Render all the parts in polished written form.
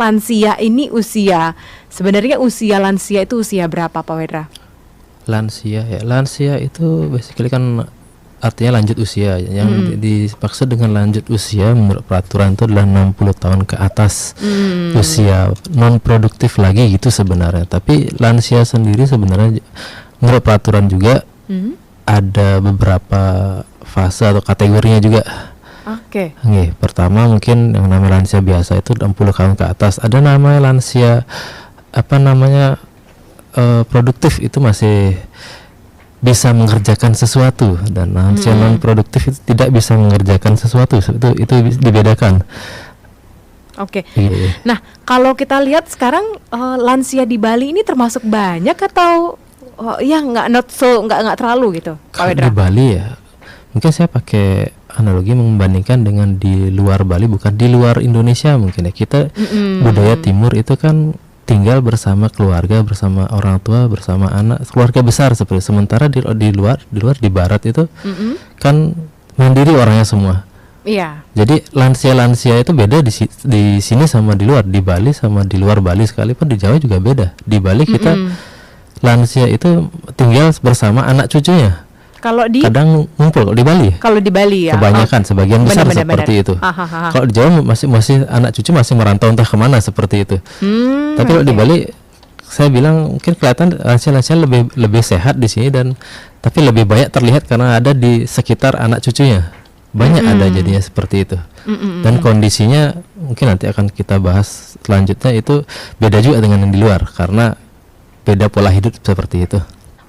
lansia ini sebenarnya usia lansia itu usia berapa, Pak Wedra? Lansia itu basically kan artinya lanjut usia. Yang dimaksud dengan lanjut usia menurut peraturan itu adalah 60 tahun ke atas, usia non produktif lagi gitu sebenarnya. Tapi lansia sendiri sebenarnya menurut peraturan juga ada beberapa fase atau kategorinya juga. Oke. Pertama mungkin yang namanya lansia biasa itu 60 tahun ke atas. Ada namanya lansia produktif, itu masih bisa mengerjakan sesuatu, dan lansia non produktif itu tidak bisa mengerjakan sesuatu. Itu dibedakan. Oke. Nah, kalau kita lihat sekarang lansia di Bali ini termasuk banyak atau nggak terlalu gitu, Pak Wedra? Di Bali ya, mungkin saya pakai analogi membandingkan dengan di luar Bali, bukan di luar Indonesia mungkin ya. Kita budaya timur itu kan tinggal bersama keluarga, bersama orang tua, bersama anak, keluarga besar seperti. Sementara di luar di barat itu kan mandiri orangnya semua. Iya. Jadi lansia itu beda di sini sama di luar. Di Bali sama di luar Bali, sekalipun di Jawa juga beda. Di Bali kita lansia itu tinggal bersama anak cucunya. Kadang ngumpul di Bali. Kalau di Bali ya. Kebanyakan sebagian besar seperti itu. Kalau di Jawa masih anak cucu masih merantau entah kemana seperti itu. Tapi kalau di Bali, saya bilang mungkin kelihatan lansia lebih sehat di sini, tapi lebih banyak terlihat karena ada di sekitar anak cucunya. Banyak ada jadinya seperti itu. Dan kondisinya mungkin nanti akan kita bahas selanjutnya, itu beda juga dengan yang di luar karena beda pola hidup seperti itu.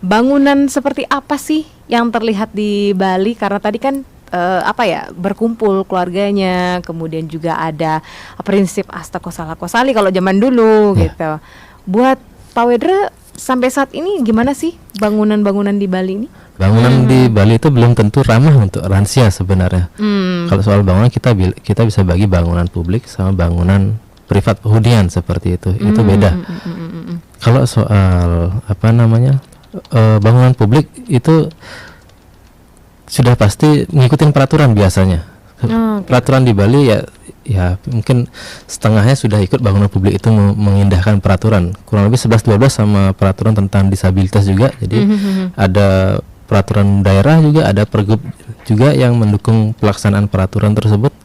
Bangunan seperti apa sih yang terlihat di Bali? Karena tadi kan berkumpul keluarganya, kemudian juga ada prinsip asta kosala kosali kalau zaman dulu gitu. Buat Pak Wedra sampai saat ini gimana sih bangunan-bangunan di Bali ini? Bangunan di Bali itu belum tentu ramah untuk lansia sebenarnya. Kalau soal bangunan kita bisa bagi bangunan publik sama bangunan privat hunian seperti itu. Itu beda. Kalau soal bangunan publik itu sudah pasti mengikuti peraturan biasanya. Peraturan di Bali ya mungkin setengahnya sudah ikut bangunan publik itu mengindahkan peraturan. Kurang lebih 11-12 sama peraturan tentang disabilitas juga. Jadi ada peraturan daerah juga, ada pergub juga yang mendukung pelaksanaan peraturan tersebut.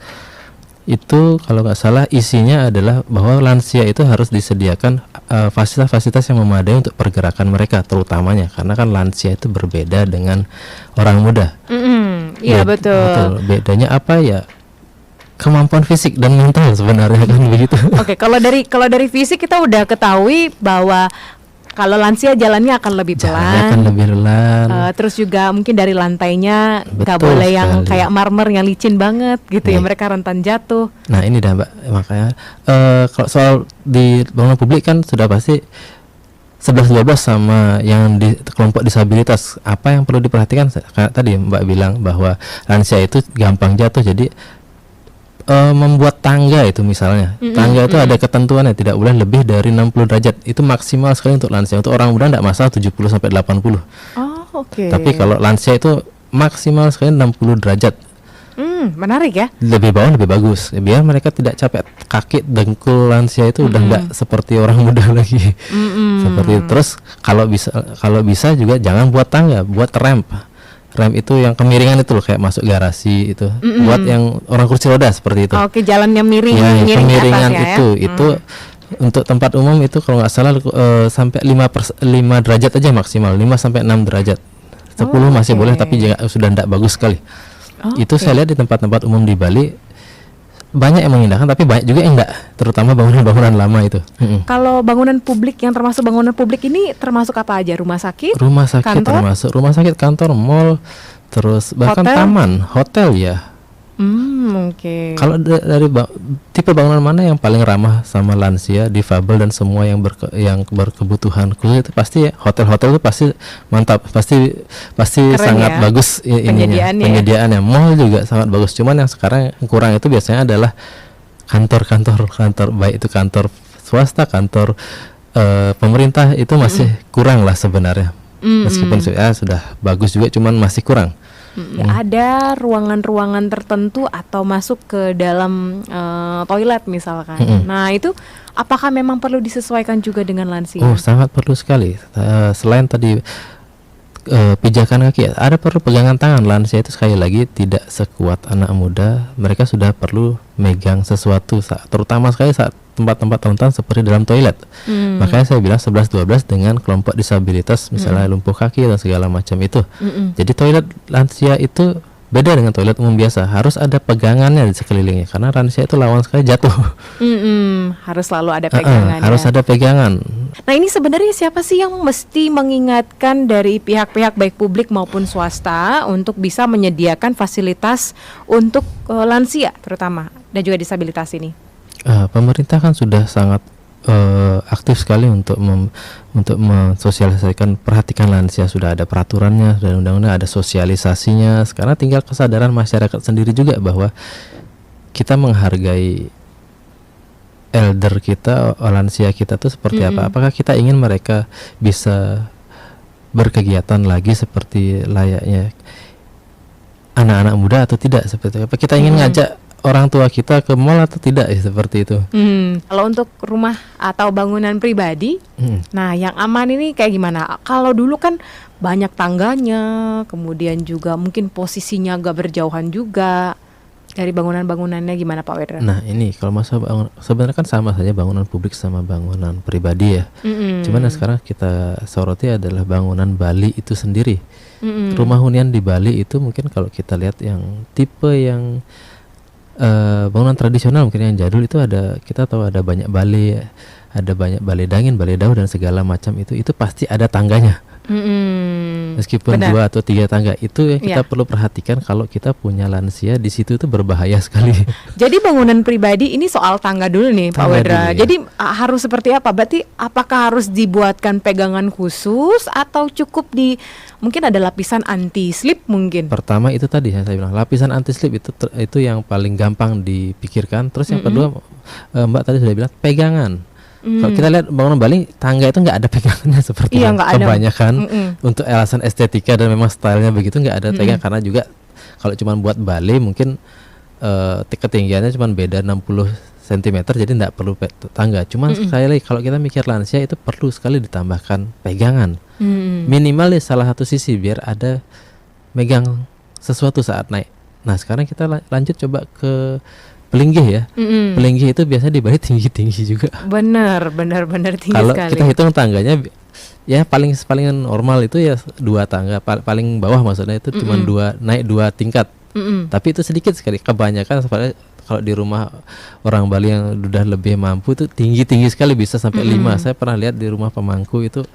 Itu kalau nggak salah isinya adalah bahwa lansia itu harus disediakan fasilitas-fasilitas yang memadai untuk pergerakan mereka, terutamanya karena kan lansia itu berbeda dengan orang muda. Iya betul. Bedanya apa ya? Kemampuan fisik dan mental sebenarnya kan begitu. Oke, kalau dari fisik kita udah ketahui bahwa kalau lansia jalannya akan lebih pelan. Terus juga mungkin dari lantainya nggak boleh yang kayak marmer yang licin banget gitu ya, mereka rentan jatuh. Nah ini dah Mbak, makanya kalau soal di bangunan publik kan sudah pasti 11-12 sama yang di kelompok disabilitas. Apa yang perlu diperhatikan? Kayak tadi Mbak bilang bahwa lansia itu gampang jatuh, jadi membuat tangga itu misalnya, tangga itu ada ketentuannya, tidak boleh lebih dari 60 derajat. Itu maksimal sekali untuk lansia. Untuk orang muda tidak masalah 70 sampai 80. Tapi kalau lansia itu maksimal sekali 60 derajat. Menarik ya. Lebih bawah lebih bagus. Biar mereka tidak capek. Kaki dengkul lansia itu udah nggak seperti orang muda lagi. Seperti itu. Terus kalau bisa juga jangan buat tangga, buat ramp. Rem itu yang kemiringan itu loh, kayak masuk garasi itu. Buat yang orang kursi roda seperti itu. Oke, jalannya miring, kemiringan atasnya, itu untuk tempat umum itu kalau nggak salah sampai 5 derajat aja maksimal, 5 sampai 6 derajat. 10 masih boleh, tapi sudah tidak bagus sekali. Itu saya lihat di tempat-tempat umum di Bali banyak yang mengindahkan, tapi banyak juga yang enggak, terutama bangunan-bangunan lama itu. Kalau bangunan publik yang termasuk bangunan publik ini termasuk apa aja? Rumah sakit, kantor? Termasuk rumah sakit, kantor, mall, terus bahkan taman, hotel ya. Kalau dari tipe bangunan mana yang paling ramah sama lansia, difabel dan semua yang berkebutuhan khusus, itu pasti ya, hotel-hotel itu pasti mantap, pasti sangat bagus penyediaannya. Mall juga sangat bagus. Cuman yang sekarang kurang itu biasanya adalah kantor, baik itu kantor swasta, kantor pemerintah, itu masih kurang lah sebenarnya. Meskipun sudah bagus juga, cuman masih kurang. Ada ruangan-ruangan tertentu atau masuk ke dalam toilet misalkan. Nah itu apakah memang perlu disesuaikan juga dengan lansia? Oh, sangat perlu sekali. Selain tadi pijakan kaki, ada perlu pegangan tangan. Lansia itu sekali lagi tidak sekuat anak muda. Mereka sudah perlu megang sesuatu, terutama sekali saat tempat-tempat rentan seperti dalam toilet. Makanya saya bilang 11-12 dengan kelompok disabilitas, misalnya lumpuh kaki dan segala macam itu. Jadi toilet lansia itu beda dengan toilet umum biasa, harus ada pegangannya di sekelilingnya karena lansia itu lawan sekali jatuh. Harus selalu ada pegangan. Harus ada pegangan. Nah ini sebenarnya siapa sih yang mesti mengingatkan dari pihak-pihak baik publik maupun swasta untuk bisa menyediakan fasilitas untuk lansia terutama dan juga disabilitas ini? Pemerintah kan sudah sangat aktif sekali untuk mensosialisasikan, perhatikan lansia. Sudah ada peraturannya, sudah undang-undang, ada sosialisasinya. Sekarang tinggal kesadaran masyarakat sendiri juga bahwa kita menghargai elder kita, lansia kita tuh seperti apa. Apakah kita ingin mereka bisa berkegiatan lagi seperti layaknya anak-anak muda atau tidak, seperti apa? Kita ingin ngajak orang tua kita ke mall atau tidak, ya seperti itu. Kalau untuk rumah atau bangunan pribadi, nah yang aman ini kayak gimana? Kalau dulu kan banyak tangganya, kemudian juga mungkin posisinya agak berjauhan juga. Dari bangunan-bangunannya gimana Pak Wedra? Nah ini kalau masalah sebenarnya kan sama saja bangunan publik sama bangunan pribadi ya. Cuman yang sekarang kita soroti adalah bangunan Bali itu sendiri. Rumah hunian di Bali itu mungkin kalau kita lihat yang tipe yang bangunan tradisional, mungkin yang jadul itu ada, kita tahu ada banyak balai, ada banyak balai dangin, balai daun dan segala macam itu pasti ada tangganya. Meskipun 2 atau 3 tangga, itu yang kita perlu perhatikan. Kalau kita punya lansia di situ itu berbahaya sekali. Jadi bangunan pribadi ini soal tangga dulu nih Pak Wedra. Jadi harus seperti apa? Berarti apakah harus dibuatkan pegangan khusus atau cukup mungkin ada lapisan anti slip mungkin? Pertama itu tadi saya bilang lapisan anti slip itu yang paling gampang dipikirkan. Terus yang kedua Mbak tadi sudah bilang pegangan. Kalau kita lihat bangunan Bali, tangga itu nggak ada pegangannya seperti kebanyakan untuk alasan estetika dan memang stylenya begitu, nggak ada pegangan. Karena juga kalau cuma buat Bali mungkin ketinggiannya cuma beda 60 cm, jadi nggak perlu tangga. Cuman sekali lagi kalau kita mikir lansia itu perlu sekali ditambahkan pegangan, minimal di salah satu sisi biar ada megang sesuatu saat naik. Nah sekarang kita lanjut coba ke Pelinggih ya. Pelinggih itu biasanya di Bali tinggi-tinggi juga. Benar tinggi sekali. Kalau kita hitung tangganya ya paling normal itu ya 2 tangga, paling bawah maksudnya itu cuma 2 tingkat. Tapi itu sedikit sekali. Kebanyakan kalau di rumah orang Bali yang sudah lebih mampu itu tinggi-tinggi sekali, bisa sampai 5. Saya pernah lihat di rumah pemangku itu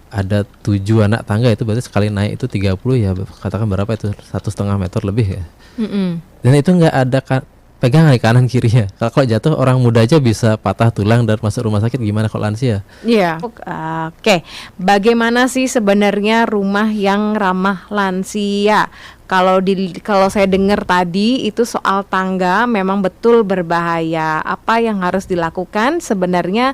ada 7 anak tangga, itu berarti sekali naik itu 30 ya, katakan berapa itu 1,5 meter lebih ya. Dan itu nggak ada pegangan di kanan kirinya. Kalau jatuh orang muda aja bisa patah tulang dan masuk rumah sakit, gimana kalau lansia? Iya. Oke. Bagaimana sih sebenarnya rumah yang ramah lansia? Kalau saya dengar tadi itu soal tangga memang betul berbahaya. Apa yang harus dilakukan sebenarnya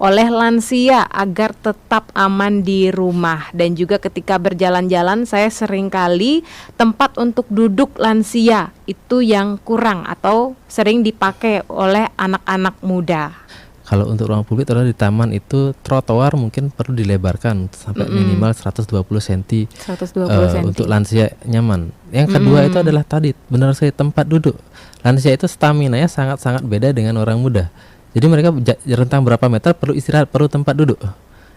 oleh lansia agar tetap aman di rumah? Dan juga ketika berjalan-jalan saya seringkali tempat untuk duduk lansia itu yang kurang atau sering dipakai oleh anak-anak muda. Kalau untuk ruang publik terutama di taman itu trotoar mungkin perlu dilebarkan sampai minimal 120 cm, untuk lansia nyaman. Yang kedua itu adalah tadi benar sekali tempat duduk. Lansia itu stamina-nya sangat-sangat beda dengan orang muda. Jadi mereka rentang berapa meter perlu istirahat, perlu tempat duduk.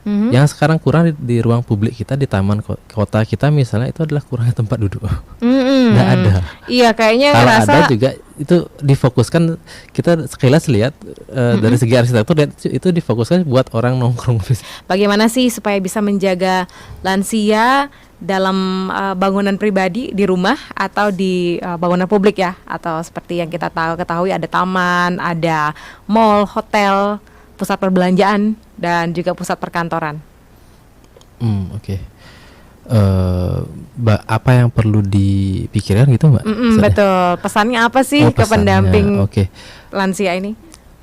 Yang sekarang kurang di ruang publik kita, di taman kota kita misalnya, itu adalah kurangnya tempat duduk. Nggak ada. Iya, kayaknya kalau ada juga itu difokuskan. Kita sekilas lihat dari segi arsitektur itu difokuskan buat orang nongkrong. Bagaimana sih supaya bisa menjaga lansia dalam bangunan pribadi di rumah atau di bangunan publik ya, atau seperti yang kita ketahui ada taman, ada mall, hotel, pusat perbelanjaan dan juga pusat perkantoran. Oke. Apa yang perlu dipikirkan gitu Mbak? Betul. Pesannya apa sih ke pendamping lansia ini?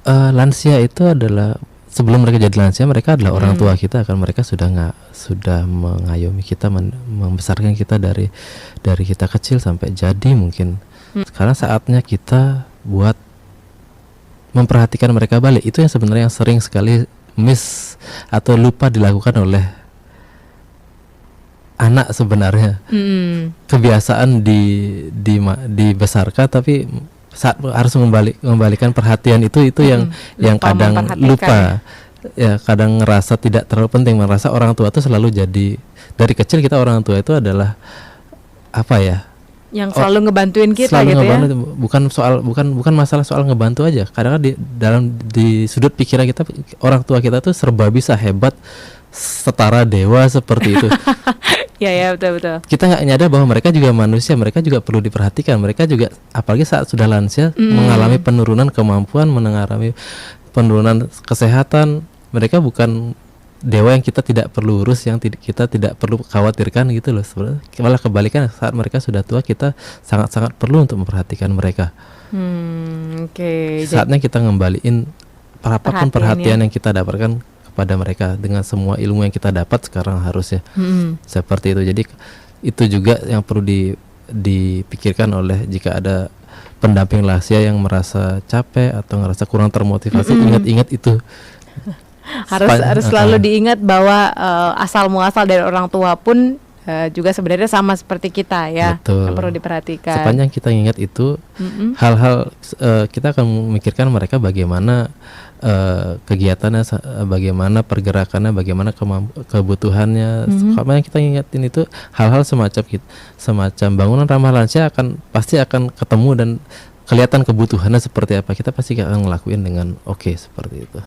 Lansia itu adalah sebelum mereka jadi lansia, mereka adalah orang tua kita kan. Mereka sudah mengayomi kita, membesarkan kita dari kita kecil sampai jadi mungkin. Sekarang saatnya kita buat memperhatikan mereka balik. Itu yang sebenarnya yang sering sekali miss atau lupa dilakukan oleh anak sebenarnya. Kebiasaan dibesarkan, tapi saat harus mengembalikan perhatian itu yang kadang lupa ya, kadang ngerasa tidak terlalu penting, merasa orang tua itu selalu jadi, dari kecil kita orang tua itu adalah apa ya, yang selalu ngebantuin kita selalu gitu ngebantu, ya. bukan masalah soal ngebantu aja. Kadang di sudut pikiran kita, orang tua kita tuh serba bisa, hebat, setara dewa seperti itu. Ya betul. Kita nggak nyadar bahwa mereka juga manusia, mereka juga perlu diperhatikan. Mereka juga, apalagi saat sudah lansia, mengalami penurunan kemampuan, mengalami penurunan kesehatan. Mereka bukan dewa yang kita tidak perlu urus, yang kita tidak perlu khawatirkan gitu loh. Sebenarnya malah kebalikan, saat mereka sudah tua kita sangat-sangat perlu untuk memperhatikan mereka. Saatnya kita ngembaliin apapun perhatian yang kita dapatkan kepada mereka dengan semua ilmu yang kita dapat sekarang harusnya. Seperti itu. Jadi itu juga yang perlu dipikirkan oleh jika ada pendamping lansia yang merasa capek atau ngerasa kurang termotivasi. Ingat-ingat itu. Harus selalu diingat bahwa asal muasal dari orang tua pun juga sebenarnya sama seperti kita ya. Betul. Yang perlu diperhatikan. Sepanjang kita ingat itu, hal-hal kita akan memikirkan mereka bagaimana kegiatannya, bagaimana pergerakannya, bagaimana kebutuhannya. Kalau yang kita ingatin itu hal-hal semacam bangunan ramah lansia pasti akan ketemu dan kelihatan kebutuhannya seperti apa. Kita pasti akan ngelakuin dengan oke seperti itu.